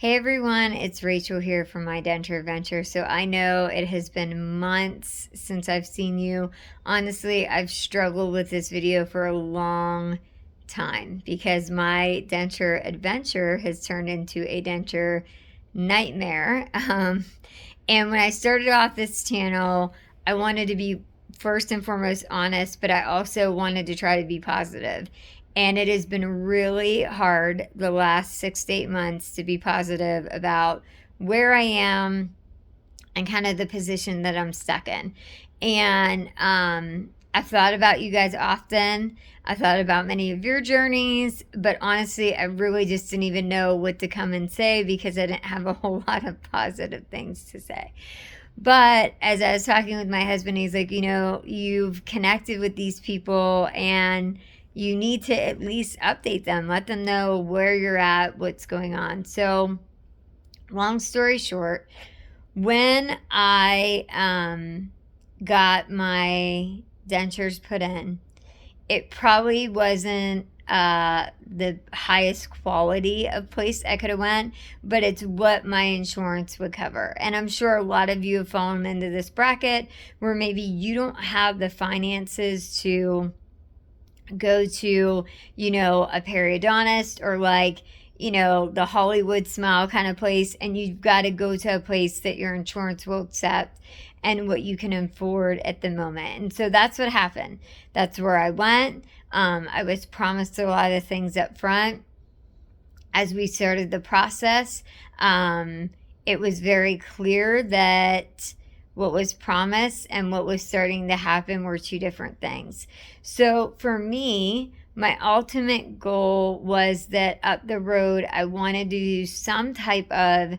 Hey everyone, it's Rachel here from my Denture Adventure. So I know it has been months since I've seen you. Honestly, I've struggled with this video for a long time because my denture adventure has turned into a denture nightmare. And when I started off this channel, I wanted to be first and foremost honest, but I also wanted to try to be positive. And it has been really hard the last 6 to 8 months to be positive about where I am and kind of the position that I'm stuck in. And I've thought about you guys often. I thought about many of your journeys, but honestly, I really just didn't even know what to come and say because I didn't have a whole lot of positive things to say. But as I was talking with my husband, he's like, you've connected with these people and you need to at least update them, let them know where you're at, what's going on. So, long story short, when I got my dentures put in, it probably wasn't the highest quality of place I could have went, but it's what my insurance would cover. And I'm sure a lot of you have fallen into this bracket where maybe you don't have the finances to go to, a periodontist or the Hollywood Smile kind of place, and you've got to go to a place that your insurance will accept and what you can afford at the moment. And so that's what happened. That's where I went. I was promised a lot of things up front. As we started the process, it was very clear that what was promised and what was starting to happen were two different things. So for me, my ultimate goal was that up the road, I wanted to do some type of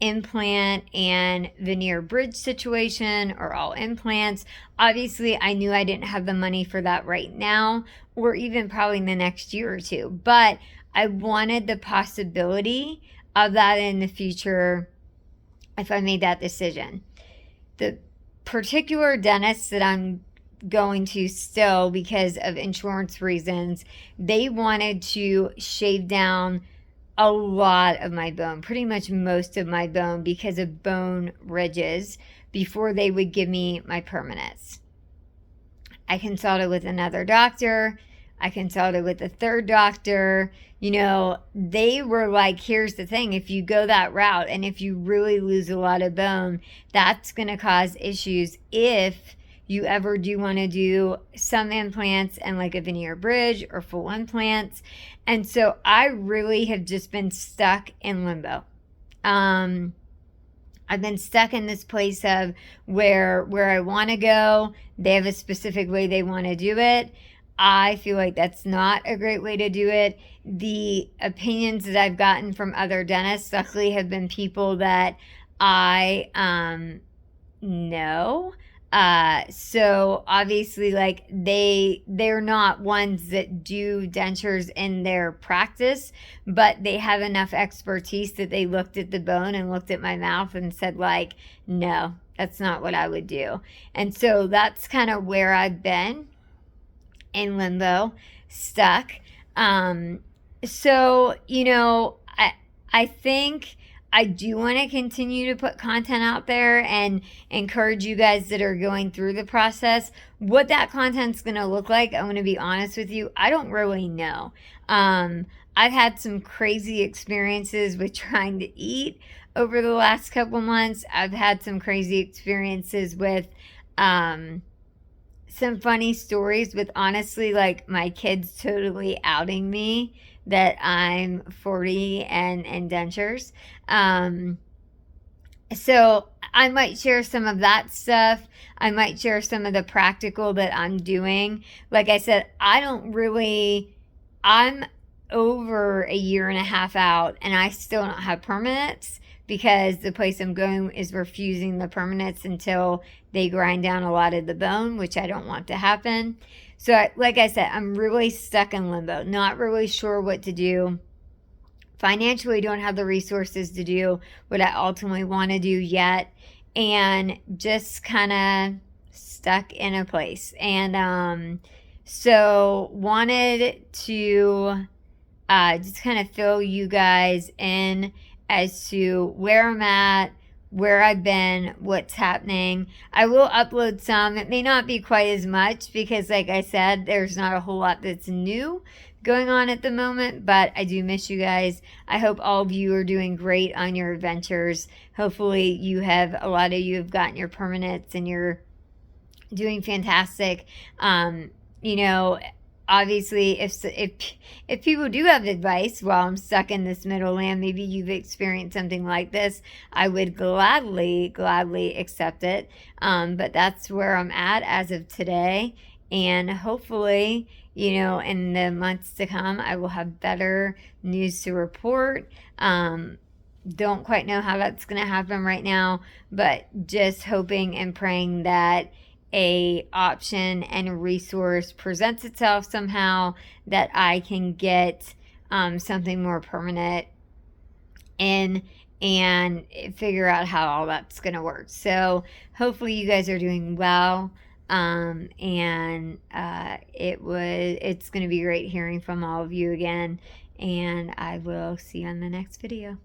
implant and veneer bridge situation or all implants. Obviously, I knew I didn't have the money for that right now or even probably in the next year or two, but I wanted the possibility of that in the future if I made that decision. The particular dentist that I'm going to still, because of insurance reasons, they wanted to shave down a lot of my bone, pretty much most of my bone, because of bone ridges before they would give me my permanents. I consulted with another doctor. I consulted with a third doctor. They were like, here's the thing, if you go that route and if you really lose a lot of bone, that's going to cause issues if you ever do want to do some implants and like a veneer bridge or full implants. And so I really have just been stuck in limbo. I've been stuck in this place of where I want to go. They have a specific way they want to do it. I feel like that's not a great way to do it. The opinions that I've gotten from other dentists, luckily, have been people that I know. So obviously, like they're not ones that do dentures in their practice, but they have enough expertise that they looked at the bone and looked at my mouth and said, like, no, that's not what I would do. And so that's kind of where I've been, in limbo, stuck. So, I think I do want to continue to put content out there and encourage you guys that are going through the process. What that content's going to look like, I'm going to be honest with you, I don't really know. I've had some crazy experiences with trying to eat over the last couple months. I've had some crazy experiences with some funny stories with, honestly, like my kids totally outing me that I'm 40 and dentures. So I might share some of that stuff. I might share some of the practical that I'm doing. Like I said, I'm over a year and a half out and I still don't have permanents because the place I'm going is refusing the permanents until they grind down a lot of the bone, which I don't want to happen. So like I said, I'm really stuck in limbo, not really sure what to do. Financially, don't have the resources to do what I ultimately want to do yet, and just kind of stuck in a place. And so wanted to just kind of fill you guys in as to where I'm at, where I've been, what's happening. I will upload some. It may not be quite as much because, like I said, there's not a whole lot that's new going on at the moment, but I do miss you guys. I hope all of you are doing great on your adventures. Hopefully a lot of you have gotten your permanents and you're doing fantastic. You know, obviously, if people do have advice while I'm stuck in this middle land, maybe you've experienced something like this, I would gladly accept it. But that's where I'm at as of today, and hopefully, in the months to come, I will have better news to report. Don't quite know how that's going to happen right now, but just hoping and praying that a option and resource presents itself somehow that I can get something more permanent in and figure out how all that's going to work. So hopefully you guys are doing well. And it's going to be great hearing from all of you again. And I will see you on the next video.